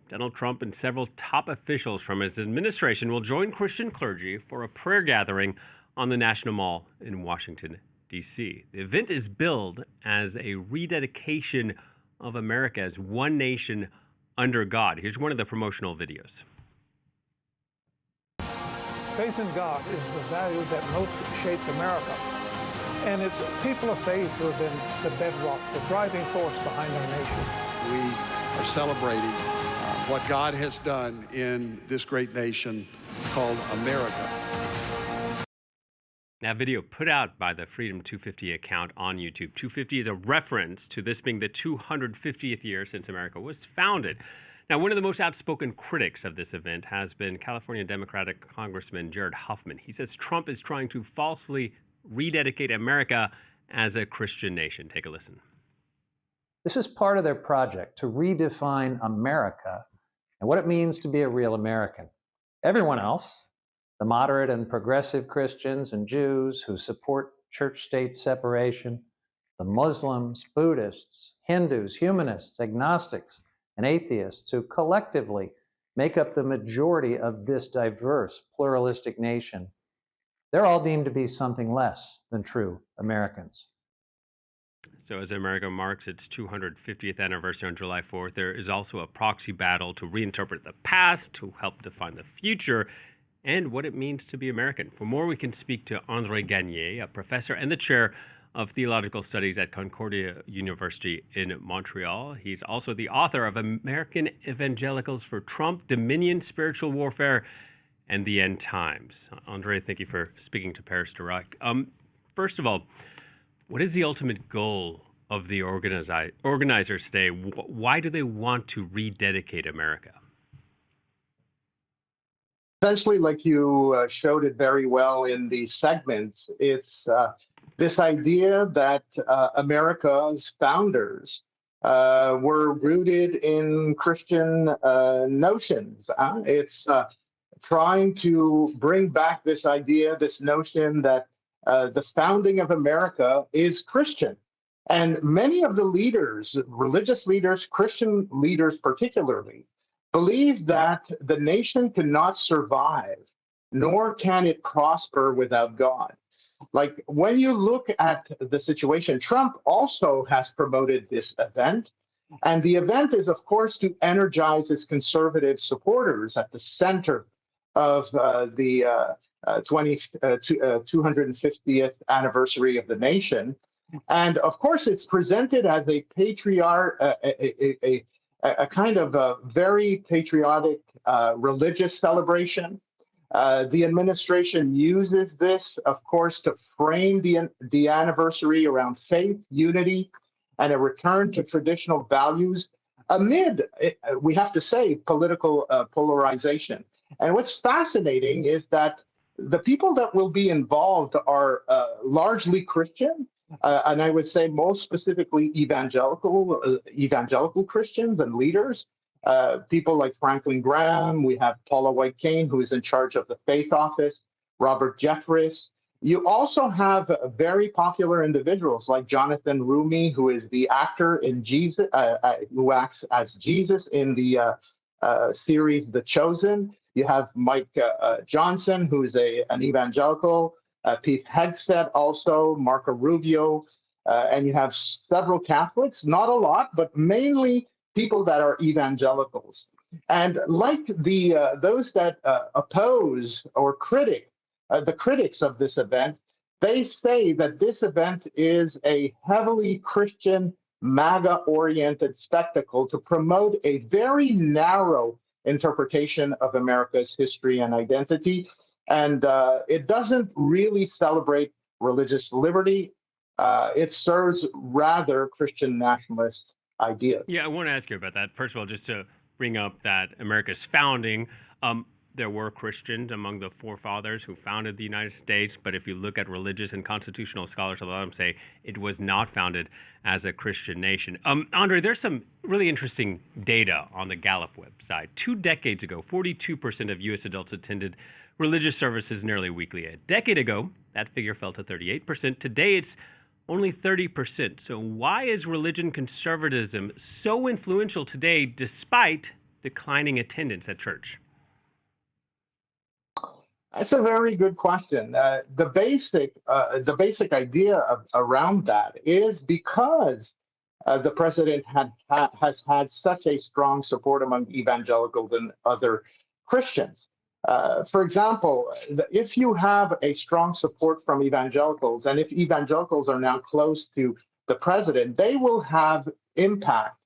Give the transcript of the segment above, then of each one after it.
Donald Trump and several top officials from his administration will join Christian clergy for a prayer gathering on the National Mall in Washington, D.C. The event is billed as a rededication of America as one nation under God. Here's one of the promotional videos. Faith in God is the value that most shaped America. And it's people of faith who have been the bedrock, the driving force behind our nation. We are celebrating what God has done in this great nation called America. That video put out by the Freedom 250 account on YouTube. 250 is a reference to this being the 250th year since America was founded. Now, one of the most outspoken critics of this event has been California Democratic Congressman Jared Huffman. He says Trump is trying to falsely rededicate America as a Christian nation. Take a listen. This is part of their project to redefine America and what it means to be a real American. Everyone else, the moderate and progressive Christians and Jews who support church-state separation, the Muslims, Buddhists, Hindus, humanists, agnostics, and atheists who collectively make up the majority of this diverse, pluralistic nation, they're all deemed to be something less than true Americans. So as America marks its 250th anniversary on July 4th, there is also a proxy battle to reinterpret the past, to help define the future, and what it means to be American. For more, we can speak to André Gagné, a professor and the chair of theological studies at Concordia University in Montreal. He's also the author of American Evangelicals for Trump, Dominion, Spiritual Warfare, and the End Times. André, thank you for speaking to Paris Direct. First of all, what is the ultimate goal of the organizers today? Why do they want to rededicate America? Essentially, like you showed it very well in these segments, it's this idea that America's founders were rooted in Christian notions. It's trying to bring back this idea, this notion that the founding of America is Christian. And many of the leaders, religious leaders, Christian leaders particularly, believe that the nation cannot survive, nor can it prosper without God. Like when you look at the situation, Trump also has promoted this event. And the event is, of course, to energize his conservative supporters at the center of the 250th anniversary of the nation. And of course, it's presented as a a kind of a very patriotic religious celebration. The administration uses this, of course, to frame the anniversary around faith, unity, and a return to traditional values amid, we have to say, political polarization. And what's fascinating is that the people that will be involved are largely Christian, and I would say most specifically evangelical Christians and leaders. People like Franklin Graham, we have Paula White-Cain, who is in charge of the Faith Office, Robert Jeffress. You also have very popular individuals like Jonathan Rumi, who is the actor in Jesus, who acts as Jesus in the series The Chosen. You have Mike Johnson, who is an evangelical, Pete Hegseth also, Marco Rubio, and you have several Catholics, not a lot, but mainly people that are evangelicals. And like those that oppose or the critics of this event, they say that this event is a heavily Christian, MAGA-oriented spectacle to promote a very narrow interpretation of America's history and identity. And it doesn't really celebrate religious liberty. It serves rather Christian nationalist ideas. Yeah, I want to ask you about that. First of all, just to bring up that America's founding, there were Christians among the forefathers who founded the United States, but if you look at religious and constitutional scholars, a lot of them say it was not founded as a Christian nation. André, there's some really interesting data on the Gallup website. 2 decades ago, 42% of U.S. adults attended religious services nearly weekly. A decade ago, that figure fell to 38%. Today, it's only 30%. So why is religion conservatism so influential today, despite declining attendance at church? That's a very good question. The basic idea around that is because the president has had such a strong support among evangelicals and other Christians. For example, if you have a strong support from evangelicals, and if evangelicals are now close to the president, they will have impact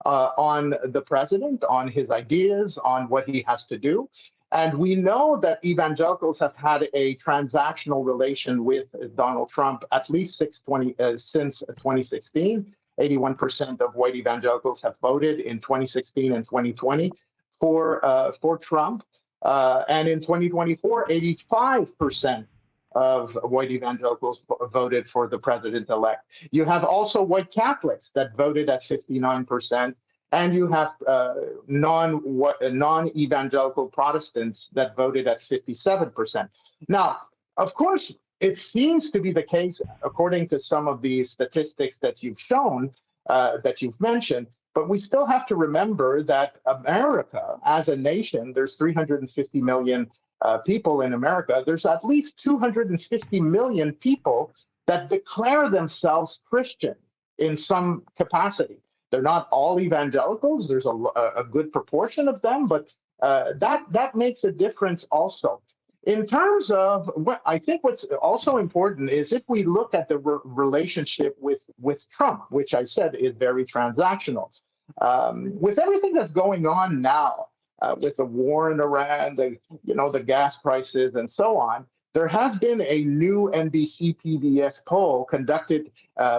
on the president, on his ideas, on what he has to do. And we know that evangelicals have had a transactional relation with Donald Trump at least since 2016. 81% of white evangelicals have voted in 2016 and 2020 for Trump. And in 2024, 85% of white evangelicals voted for the president-elect. You have also white Catholics that voted at 59%. And you have non-evangelical Protestants that voted at 57%. Now, of course, it seems to be the case, according to some of the statistics that you've shown, that you've mentioned, but we still have to remember that America, as a nation, there's 350 million people in America. There's at least 250 million people that declare themselves Christian in some capacity. They're not all evangelicals. There's a good proportion of them, but that makes a difference also. In terms of what I think what's also important is if we look at the relationship with Trump, which I said is very transactional. With everything that's going on now, with the war in Iran, the gas prices and so on, there has been a new NBC PBS poll conducted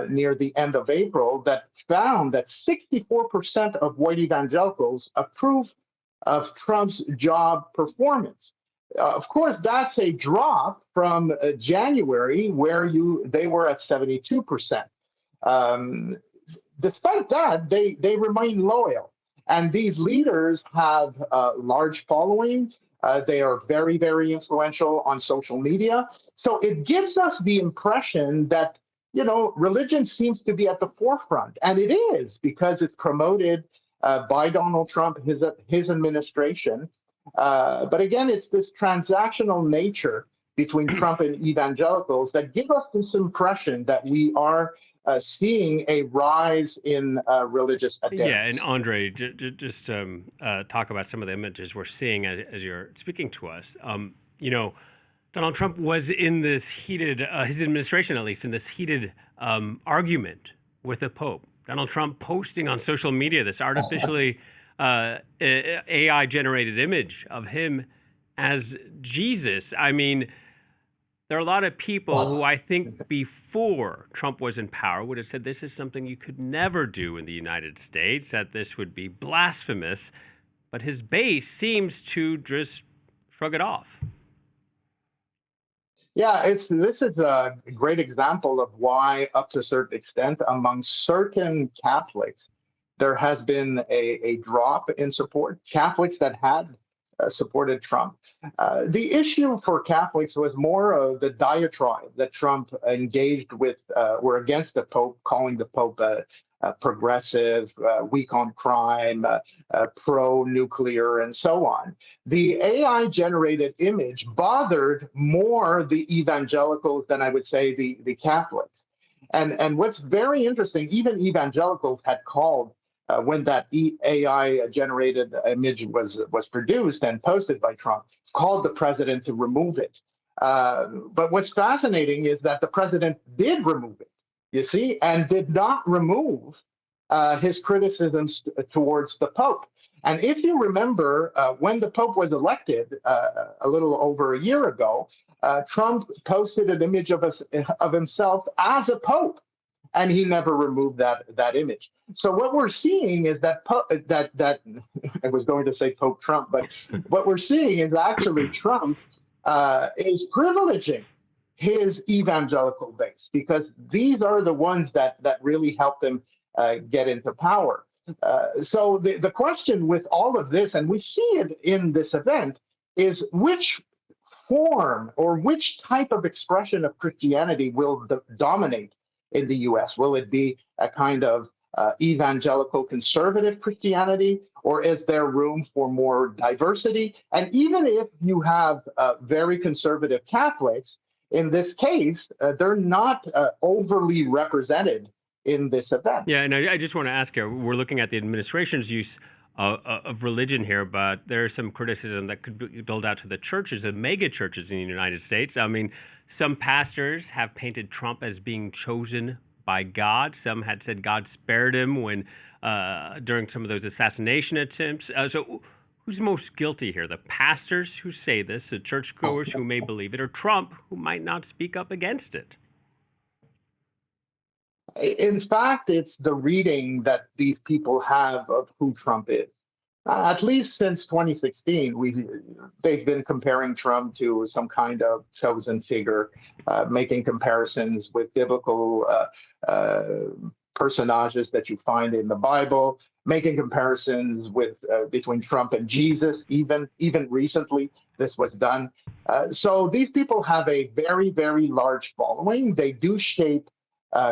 near the end of April that found that 64% of white evangelicals approve of Trump's job performance. Of course, that's a drop from January, where they were at 72%. Despite that, they remain loyal. And these leaders have large followings. They are very, very influential on social media. So it gives us the impression that, religion seems to be at the forefront. And it is, because it's promoted by Donald Trump, his administration. But again, it's this transactional nature between Trump and evangelicals that give us this impression that we are seeing a rise in religious adherence. Yeah, and Andre, just talk about some of the images we're seeing as you're speaking to us. Donald Trump was in this heated, his administration at least, in this heated argument with the Pope. Donald Trump posting on social media this artificially AI-generated image of him as Jesus. I mean, there are a lot of people who I think before Trump was in power would have said this is something you could never do in the United States, that this would be blasphemous. But his base seems to just shrug it off. Yeah, this is a great example of why, up to a certain extent, among certain Catholics, there has been a drop in support. Catholics that had supported Trump. The issue for Catholics was more of the diatribe that Trump engaged with, were against the Pope, calling the Pope progressive, weak on crime, pro-nuclear, and so on. The AI-generated image bothered more the evangelicals than I would say the Catholics. And what's very interesting, even evangelicals had called when that AI-generated image was produced and posted by Trump, called the president to remove it. But what's fascinating is that the president did remove it, you see, and did not remove his criticisms towards the Pope. And if you remember, when the Pope was elected a little over a year ago, Trump posted an image of himself as a Pope, and he never removed that image. So what we're seeing is that I was going to say Pope Trump, but what we're seeing is actually Trump is privileging his evangelical base, because these are the ones that really helped him get into power. So the question with all of this, and we see it in this event, is which form or which type of expression of Christianity will dominate in the U.S.? Will it be a kind of evangelical conservative Christianity, or is there room for more diversity? And even if you have very conservative Catholics, in this case, they're not overly represented in this event. Yeah, and I just want to ask you, we're looking at the administration's use of religion here, but there's some criticism that could be doled out to the churches, the mega churches in the United States. I mean, some pastors have painted Trump as being chosen by God. Some had said God spared him when during some of those assassination attempts. So who's most guilty here? The pastors who say this, the churchgoers who may believe it, or Trump who might not speak up against it? In fact, it's the reading that these people have of who Trump is. At least since 2016, they've been comparing Trump to some kind of chosen figure, making comparisons with biblical personages that you find in the Bible, making comparisons with between Trump and Jesus. Even recently, this was done. So these people have a very, very large following. They do shape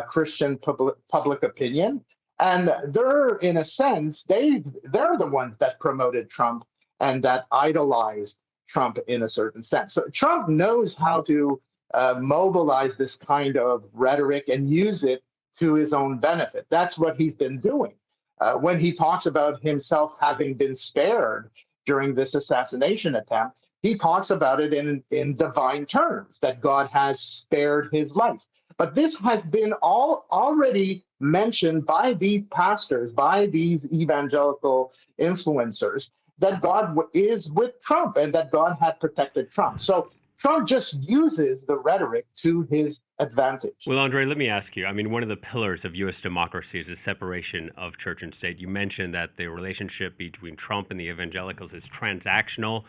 Christian public opinion, and they're, in a sense, they're the ones that promoted Trump and that idolized Trump in a certain sense. So Trump knows how to mobilize this kind of rhetoric and use it to his own benefit. That's what he's been doing. When he talks about himself having been spared during this assassination attempt, he talks about it in divine terms, that God has spared his life. But this has been already mentioned by these pastors, by these evangelical influencers, that God is with Trump and that God had protected Trump. So Trump just uses the rhetoric to his advantage. Well, André, let me ask you. I mean, one of the pillars of U.S. democracy is the separation of church and state. You mentioned that the relationship between Trump and the evangelicals is transactional.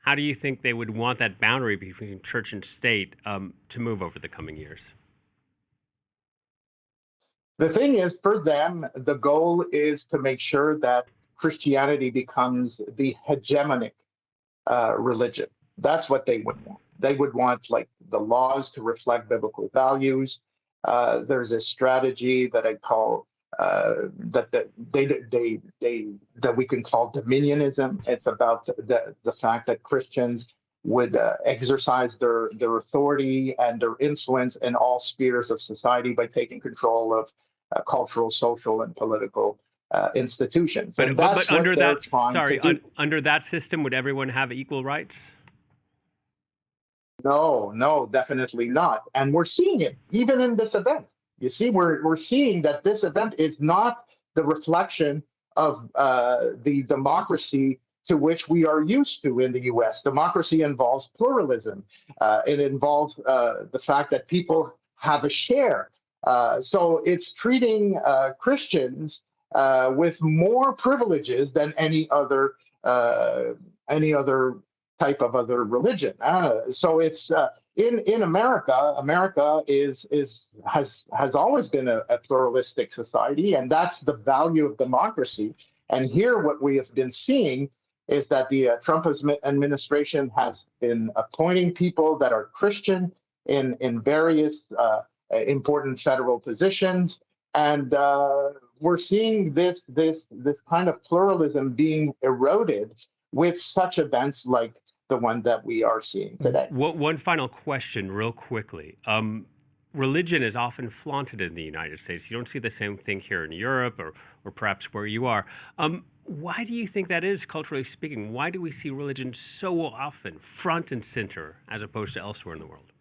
How do you think they would want that boundary between church and state to move over the coming years? The thing is, for them, the goal is to make sure that Christianity becomes the hegemonic religion. That's what they would want. They would want, like, the laws to reflect biblical values. There's a strategy that I call that we can call dominionism. It's about the fact that Christians would exercise their authority and their influence in all spheres of society by taking control of cultural, social, and political institutions. But under that, under that system, would everyone have equal rights? No, definitely not. And we're seeing it even in this event. You see, we're seeing that this event is not the reflection of the democracy to which we are used to in the U.S. Democracy involves pluralism. It involves the fact that people have a share. So it's treating Christians with more privileges than any other type of other religion. So it's in America. America has always been a pluralistic society, and that's the value of democracy. And here, what we have been seeing is that the Trump administration has been appointing people that are Christian in various important federal positions, and we're seeing this kind of pluralism being eroded with such events like the one that we are seeing today. One final question, real quickly. Religion is often flaunted in the United States. You don't see the same thing here in Europe or perhaps where you are. Why do you think that is, culturally speaking? Why do we see religion so often front and center as opposed to elsewhere in the world?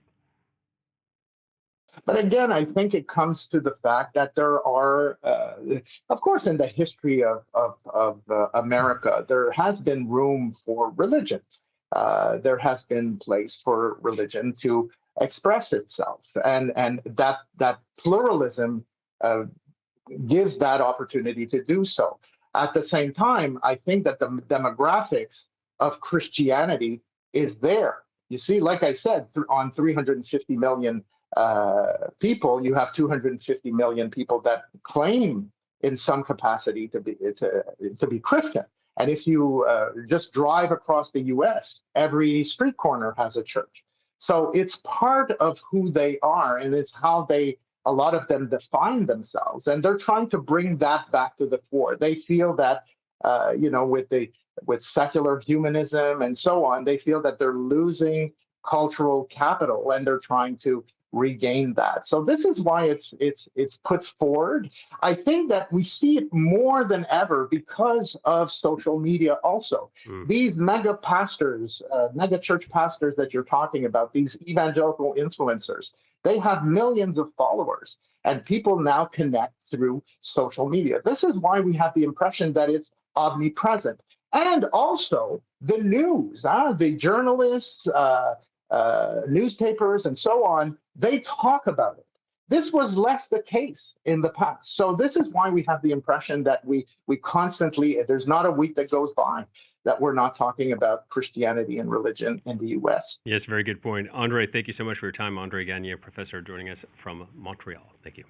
But again, I think it comes to the fact that there are, of course, in the history of America, there has been room for religion. There has been place for religion to express itself, and that pluralism gives that opportunity to do so. At the same time, I think that the demographics of Christianity is there. You see, like I said, on 350 million people, you have 250 million people that claim in some capacity to be Christian. And if you just drive across the U.S., every street corner has a church. So it's part of who they are, and it's how they a lot of them define themselves, and they're trying to bring that back to the fore. They feel that, with secular humanism and so on, they feel that they're losing cultural capital, and they're trying to regain that. So this is why it's put forward. I think that we see it more than ever because of social media. Also, these mega pastors, mega church pastors that you're talking about, these evangelical influencers, they have millions of followers, and people now connect through social media. This is why we have the impression that it's omnipresent. And also the news, the journalists, newspapers, and so on, they talk about it. This was less the case in the past. So this is why we have the impression that we constantly, there's not a week that goes by that we're not talking about Christianity and religion in the U.S. Yes, very good point. André, thank you so much for your time. André Gagné, professor, joining us from Montreal. Thank you.